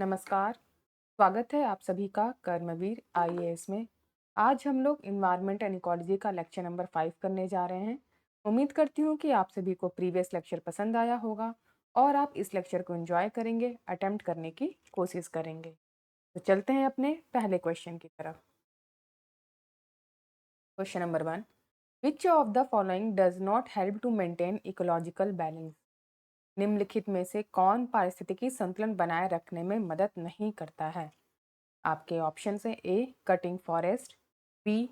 नमस्कार, स्वागत है आप सभी का कर्मवीर आईएएस में। आज हम लोग इन्वायरमेंट एंड इकोलॉजी का लेक्चर नंबर 5 करने जा रहे हैं। उम्मीद करती हूँ कि आप सभी को प्रीवियस लेक्चर पसंद आया होगा और आप इस लेक्चर को एंजॉय करेंगे, अटेम्प्ट करने की कोशिश करेंगे। तो चलते हैं अपने पहले क्वेश्चन की तरफ। Question number 1, which of the following does not help to maintain ecological balance? निम्नलिखित में से कौन पारिस्थितिकी संतुलन बनाए रखने में मदद नहीं करता है? आपके ऑप्शन है A cutting forest, B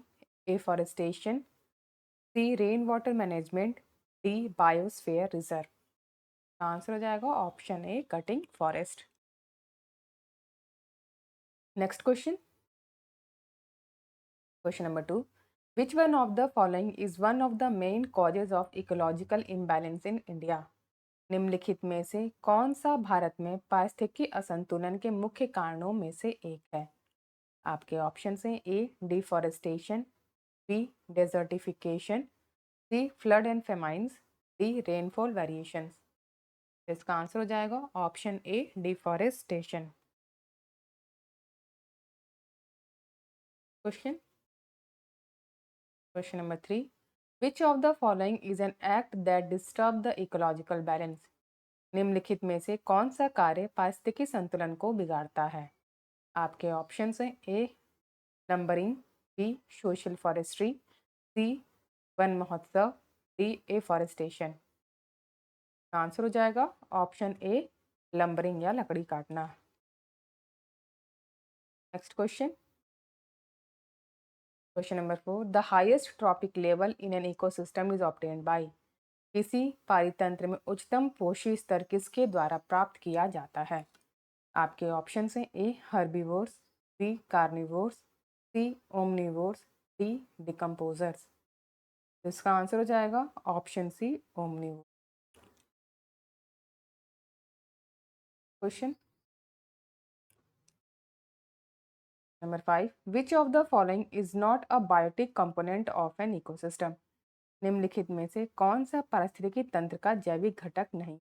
afforestation, C rain water management, D biosphere reserve. Answer हो जाएगा option A cutting forest. Next question, question number 2, which one of the following is one of the main causes of ecological imbalance in India? निम्नलिखित में से कौन सा भारत में पारिस्थितिकी असंतुलन के मुख्य कारणों में से एक है? आपके ऑप्शन हैं A deforestation, B desertification, C flood and famines, D rainfall variations. इसका आंसर हो जाएगा option A deforestation. Question question number 3, which of the following is an act that disturb the ecological balance? निम्नलिखित में से कौन सा कार्य पारिस्थितिकी संतुलन को बिगाड़ता है? आपके ऑप्शन हैं ए नंबरिंग, बी सोशल फॉरेस्ट्री, सी वन महोत्सव, डी एफॉरेस्टेशन। आंसर हो जाएगा ऑप्शन ए लंबरिंग या लकड़ी काटना। Next question, question number 4, the highest trophic level in an ecosystem is obtained by? किसी पारितंत्र में उच्चतम पोषी स्तर किसके द्वारा प्राप्त किया जाता है? आपके ऑप्शन हैं A herbivores, B carnivores, C omnivores, D decomposers. इसका आंसर हो जाएगा option C omnivores. Question number 5, which of the following is not a biotic component of an ecosystem? निम्नलिखित में से कौन सा पारिस्थितिकी तंत्र का जैविक घटक नहीं?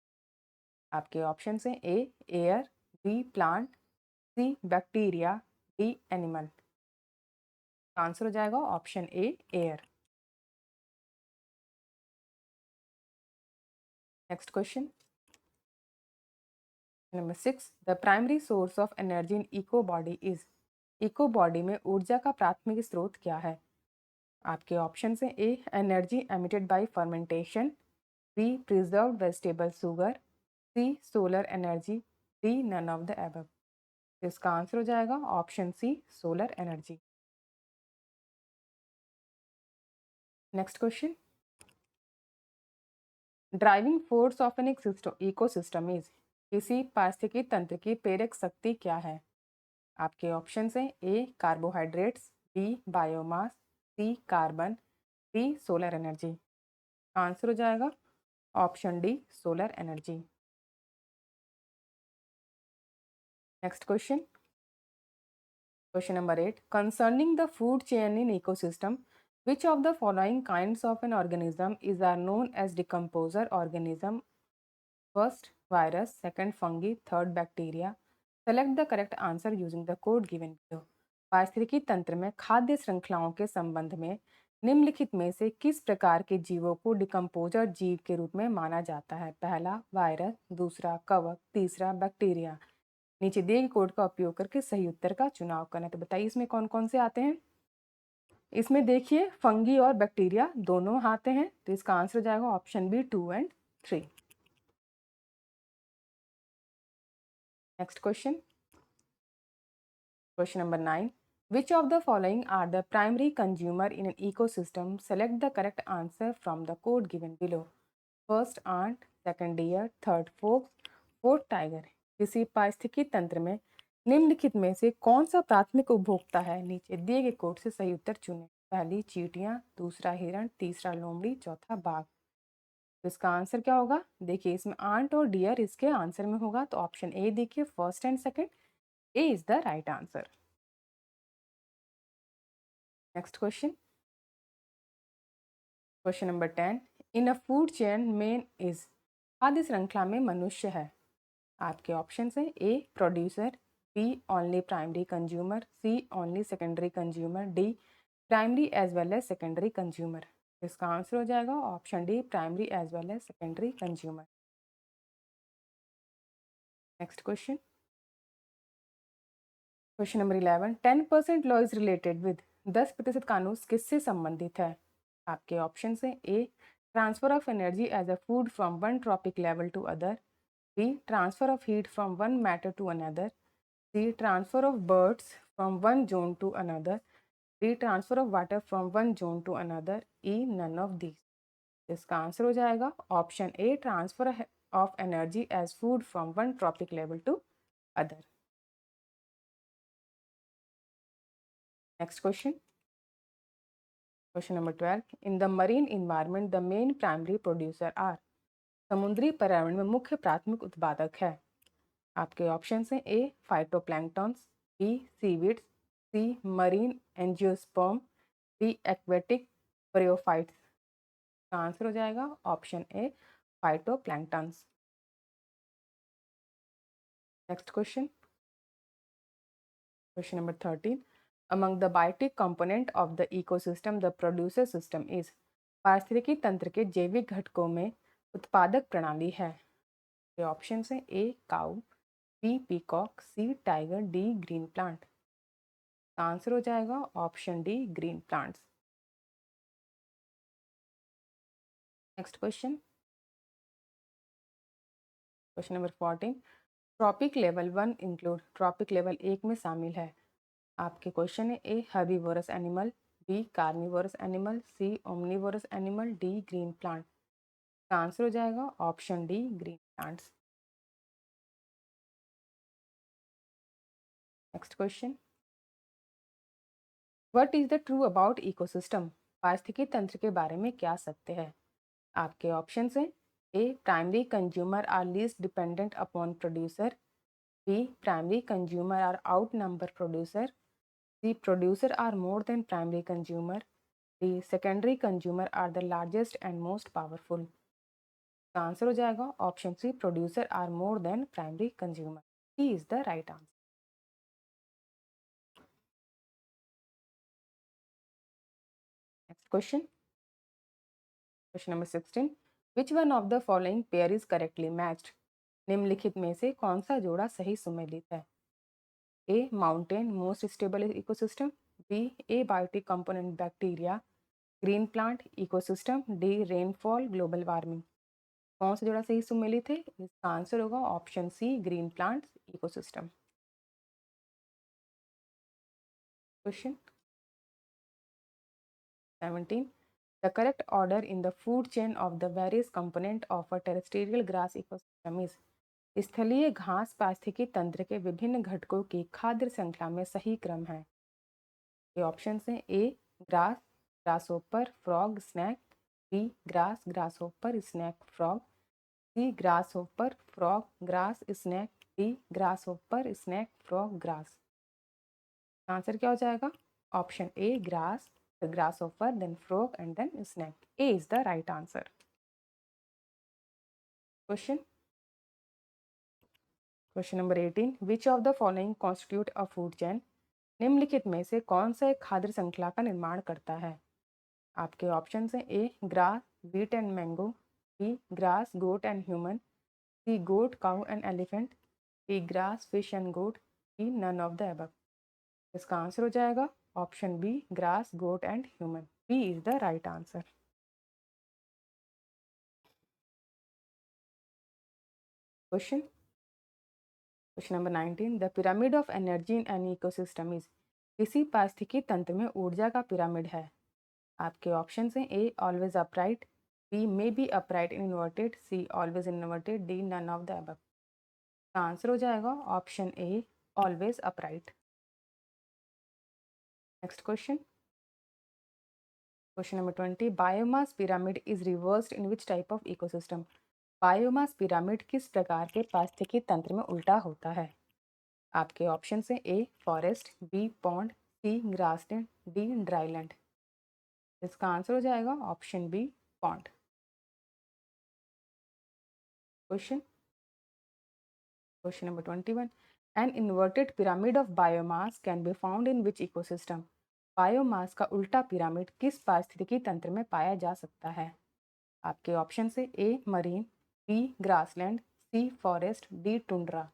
आपके ऑप्शन हैं A air, B plant, C bacteria, D animal. Answer हो जाएगा option A air. Next question number 6, the primary source of energy in eco body is? Eco body में ऊर्जा का प्राथमिक स्रोत क्या है? आपके ऑप्शन हैं A energy emitted by fermentation, B preserved vegetable sugar, C solar energy, D none of the above. इसका आंसर हो जाएगा option C solar energy. Next question, driving force of an ecosystem is? किसी पारिस्थितिकी तंत्र की प्रेरक शक्ति क्या है? आपके ऑप्शन हैं A carbohydrates, B biomass, C carbon, D solar energy. Answer हो जाएगा option D solar energy. Next question, question number 8, concerning the food chain in ecosystem, which of the following kinds of an organism is are known as decomposer organism? First, virus, second, fungi, third, bacteria. Select the correct answer using the code given below. पारिस्थितिकी तंत्र में खाद्य श्रृंखलाओं के संबंध में निम्नलिखित में से किस प्रकार के जीवों को डिकम्पोजर जीव के रूप में माना जाता है? पहला वायरस, दूसरा कवक, तीसरा बैक्टीरिया। नीचे दिए गए कोड का उपयोग करके सही उत्तर का चुनाव करना। तो बताइए इसमें कौन कौन से आते हैं? इसमें देखिए फंगी और बैक्टीरिया दोनों आते हैं, तो इसका आंसर हो जाएगा option B 2 and 3। Next question, question number 9, which of the following are the primary consumer in an ecosystem? Select the correct answer from the code given below. First ant, second deer, third fox, fourth tiger. किसी पारिस्थितिकी तंत्र में निम्नलिखित में से कौन सा प्राथमिक उपभोक्ता है? नीचे दिए गए कोड से सही उत्तर चुनें। पहली चींटियां, दूसरा हिरण, तीसरा लोमड़ी, चौथा बाघ। तो इसका आंसर क्या होगा? देखिए इसमें आंट और डियर इसके आंसर में होगा, तो ऑप्शन ए देखिए first and second, A is the right answer. Next question, question number 10, in a food chain main is? खाद्य श्रृंखला में मनुष्य है। आपके ऑप्शन हैं a producer, B only primary consumer, C only secondary consumer, D primary as well as secondary consumer। इसका answer हो जाएगा option D primary as well as secondary consumer. Next question, question number 11, 10% law is related with 10% कानून किससे संबंधित है? आपके option है A transfer of energy as a food from one trophic level to other, B transfer of heat from one matter to another, C transfer of birds from one zone to another, D transfer of water from one zone to another, E none of these. इसका answer हो जाएगा option A transfer of energy as food from one trophic level to other. Next question, question number 12, in the marine environment the main primary producer are. समुद्री पर्यावरण में मुख्य प्राथमिक उत्पादक है। आपके ऑप्शन हैं A phytoplanktons, B seaweeds, C marine angiosperm, D aquatic bryophytes. Answer हो जाएगा option A phytoplanktons. Next question, question number 13, among the biotic component of the ecosystem the producer system is। पारिस्थितिकी तंत्र के जैविक घटकों में उत्पादक प्रणाली है। ये ऑप्शन है A cow, B peacock, C tiger, D green plant. Answer हो जाएगा option D green plants. Next question, question number 14, trophic level 1 include. Trophic level 1 में शामिल है। आपके क्वेश्चन है A herbivorous animal, B carnivorous animal, C omnivorous animal, D green plant. Answer हो जाएगा option D green plants. Next question, what is the true about ecosystem. पारिस्थितिकी तंत्र के बारे में क्या सत्य है? आपके ऑप्शन हैं A primary consumer are least dependent upon producer, B primary consumer are out number producer, C producer are more than primary consumer, D secondary consumer are the largest and most powerful. Answer हो जाएगा option C producer are more than primary consumer. He is the right answer. Next question, question number 16, which one of the following pair is correctly matched. निम्नलिखित में से कौन सा जोड़ा सही सुमेलित है? A mountain most stable ecosystem, B a biotic component bacteria green plant ecosystem, D rainfall global warming. कौन सा जोड़ा सही सुमेलित है? इसका आंसर होगा option C green plants ecosystem. Question 17, the correct order in the food chain of the various component of a terrestrial grass ecosystem is। स्थलीय घास पारिस्थितिकी तंत्र के विभिन्न घटकों की खाद्य श्रृंखला में सही क्रम है। ये ऑप्शन हैं A grass grasshopper frog snake, B grass grasshopper snake frog, C grasshopper frog grass snake, D grasshopper snake frog grass. Answer क्या हो जाएगा? Option A grass, grasshopper, then frog and then snake. A is the right answer. Question, question number 18, which of the following constitute a food chain। निम्नलिखित में से कौन सा एक खाद्य श्रृंखला का निर्माण करता है? आपके ऑप्शन हैं A grass wheat and mango, B grass goat and human, C goat cow and elephant, D grass fish and goat, D none of the above. इसका आंसर हो जाएगा option B grass goat and human. B is the right answer. Question, question number 19, the pyramid of energy in an ecosystem is. किसी पारिस्थितिकी तंत्र में ऊर्जा का pyramid है। आपके ऑप्शन हैं A always upright, B may be upright in inverted, C always inverted, D none of the above. Answer हो जाएगा option A always upright. Next question, question number 20, biomass pyramid is reversed in which type of ecosystem. Biomass pyramid किस प्रकार के पारिस्थितिकी तंत्र में उल्टा होता है? आपके ऑप्शन हैं A forest, B pond, C grassland, D dryland. इसका आंसर हो जाएगा option B pond. Question, question number 21, An inverted pyramid of biomass can be found in which ecosystem? Biomass का उल्टा पिरामिड किस पारिस्थितिकी तंत्र में पाया जा सकता है? आपके ऑप्शन से A marine, B grassland, C forest, D tundra.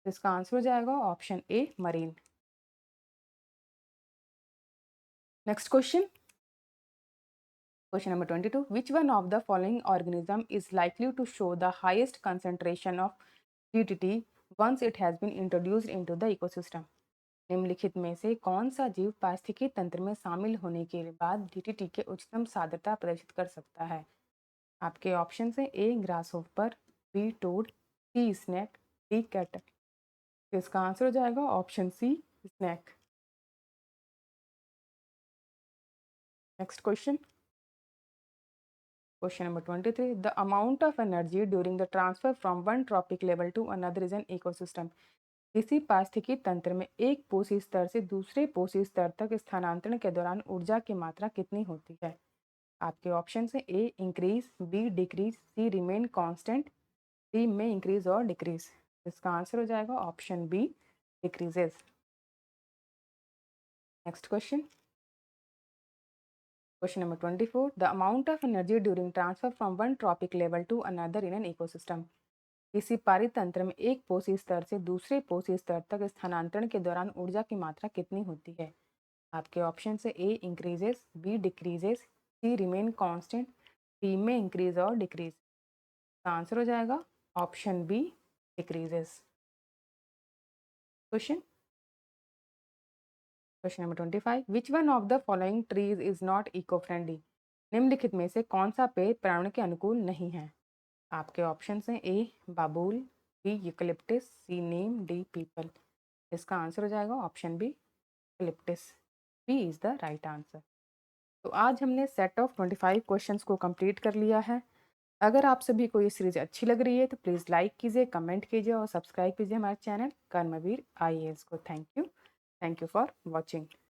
इसका आंसर हो जाएगा option A marine. Next question, question number 22, which one of the following organism is likely to show the highest concentration of DDT once it has been introduced into the ecosystem? निम्नलिखित में से कौन सा जीव पारिस्थितिकी तंत्र में शामिल होने के बाद DDT के उच्चतम सांद्रता प्रदर्शित कर सकता है? आपके ऑप्शन है A grasshopper, B toad, C snake, D cattle. तो इसका आंसर हो जाएगा option C snake. Next question, question number 23, the amount of energy during the transfer from one trophic level to another is an ecosystem. किसी पारिस्थितिकी तंत्र में एक पोषी स्तर से दूसरे पोषी स्तर तक स्थानांतरण के दौरान ऊर्जा की मात्रा कितनी होती है? आपके ऑप्शन है A increase, B decrease, C remain constant, D may increase और डिक्रीज। इसका आंसर हो जाएगा option B decreases. Next question, question number 24, the amount of energy during transfer from one trophic level to another in an ecosystem. किसी पारितंत्र में एक पोषी स्तर से दूसरे पोषी स्तर तक स्थानांतरण के दौरान ऊर्जा की मात्रा कितनी होती है? आपके ऑप्शन से A increases, B decreases, C remain constant, D may increase और डिक्रीज। आंसर हो जाएगा option B decreases. Question, question number 25, which one of the following trees is not eco friendly. निम्नलिखित में से कौन सा पेड़ पर्यावरण के अनुकूल नहीं है? आपके ऑप्शन हैं A babul, B eucalyptus, C neem, D peepal. इसका आंसर हो जाएगा option B eucalyptus. B is the right answer. तो आज हमने सेट ऑफ 25 क्वेश्चंस को कंप्लीट कर लिया है। अगर आप सभी को ये सीरीज अच्छी लग रही है तो प्लीज़ लाइक कीजिए, कमेंट कीजिए और सब्सक्राइब कीजिए हमारे चैनल कर्मवीर IAS को। Thank you for watching.